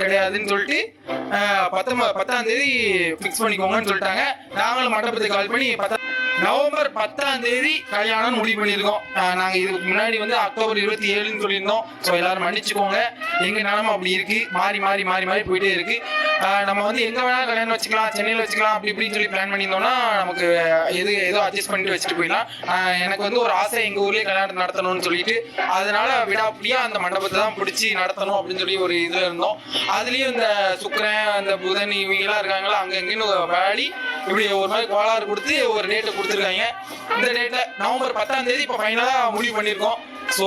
கிடையாதுன்னு சொல்லிட்டு 10ஆம் தேதி ஃபிக்ஸ் பண்ணிக்கோங்கன்னு சொல்லிட்டாங்க. நாங்களும் மண்டபத்துக்கு கால் பண்ணி நவம்பர் 10ஆம் தேதி கல்யாணம் முடிவு பண்ணியிருக்கோம். நாங்கள் இதுக்கு முன்னாடி வந்து அக்டோபர் 27ன்னு சொல்லியிருந்தோம். ஸோ எல்லாரும் மன்னிச்சுக்கோங்க, எங்கள் நிலமை அப்படி இருக்கு, மாறி மாறி மாறி மாறி போயிட்டே இருக்கு. நம்ம வந்து எங்கே வேணாலும் கல்யாணம் வச்சுக்கலாம், சென்னையில் வச்சுக்கலாம், அப்படி இப்படின்னு சொல்லி பிளான் பண்ணியிருந்தோம்னா நமக்கு ஏதோ அட்ஜஸ்ட் பண்ணிட்டு வச்சுட்டு போயிடலாம். எனக்கு வந்து ஒரு ஆசை எங்கள் ஊர்லேயே கல்யாணம் நடத்தணும்னு சொல்லிட்டு, அதனால விடாப்படியா அந்த மண்டபத்தை தான் பிடிச்சி நடத்தணும் அப்படின்னு சொல்லி ஒரு இதில் இருந்தோம். அதுலேயும் இந்த சுக்கிரன், அந்த புதன் இவங்கெல்லாம் இருக்காங்களா, அங்கங்கன்னு வேடி இப்படி ஒரு மாதிரி கோளாறு கொடுத்து ஒரு டேட்டை கொடுத்துருக்காங்க. இந்த டேட்டை நவம்பர் 10ஆம் தேதி இப்போ ஃபைனலாக முடிவு பண்ணியிருக்கோம். ஸோ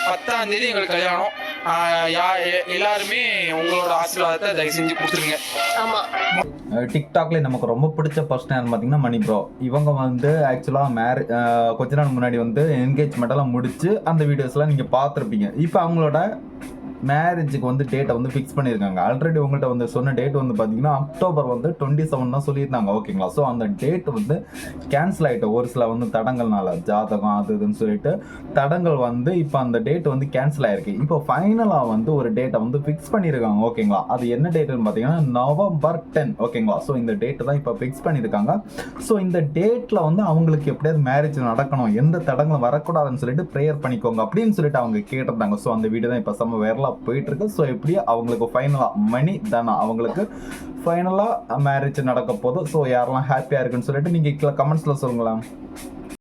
10ஆம் தேதி எங்களுக்கு கல்யாணம். எல்லாருமே உங்களோட ஆசீர்வாதத்தை தயவு செஞ்சு கொடுத்துருங்க. டிக்டாக்ல நமக்கு ரொம்ப பிடிச்ச பர்சன் யாருன்னு பார்த்தீங்கன்னா மணி ப்ரோ. இவங்க வந்து ஆக்சுவலாக கொஞ்ச நாள் முன்னாடி வந்து என்கேஜ்மெண்ட் எல்லாம் முடிச்சு அந்த வீடியோஸ்லாம் நீங்கள் பார்த்துருப்பீங்க. இப்போ அவங்களோட மேரேஜுக்கு வந்து டேட்டை வந்து ஃபிக்ஸ் பண்ணியிருக்காங்க. ஆல்ரெடி உங்கள்கிட்ட வந்து சொன்ன டேட் வந்து பார்த்தீங்கன்னா அக்டோபர் வந்து 27 தான் சொல்லியிருந்தாங்க, ஓகேங்களா. ஸோ அந்த டேட் வந்து கேன்சல் ஆகிட்டு ஒரு சில வந்து தடங்கள்னால, ஜாதகம் அது இதுன்னு சொல்லிட்டு தடங்கள் வந்து இப்போ அந்த டேட் வந்து கேன்சல் ஆகிருக்கு. இப்போ ஃபைனலாக வந்து ஒரு டேட்டை வந்து ஃபிக்ஸ் பண்ணியிருக்காங்க, ஓகேங்களா. அது என்ன டேட்டுன்னு பார்த்தீங்கன்னா நவம்பர் 10, ஓகேங்களா. ஸோ இந்த டேட்டு தான் இப்போ ஃபிக்ஸ் பண்ணியிருக்காங்க. ஸோ இந்த டேட்டில் வந்து அவங்களுக்கு எப்படியாவது மேரேஜ் நடக்கணும், எந்த தடங்களும் வரக்கூடாதுன்னு சொல்லிட்டு ப்ரேயர் பண்ணிக்கோங்க அப்படின்னு சொல்லிட்டு அவங்க கேட்டிருந்தாங்க. ஸோ அந்த வீடியோ தான் இப்போ செம்ம வேறலாம் போயிட்டு இருக்கு. ஸோ எப்படியே அவங்களுக்கு ஃபைனலா மணி தானா அவங்களுக்கு ஃபைனலா மேரேஜ் நடக்க போதும். ஸோ யாரெல்லாம் ஹாப்பியா இருக்குன்னு சொல்லிட்டு நீங்க கமெண்ட்ஸ்ல சொல்லுங்களேன்.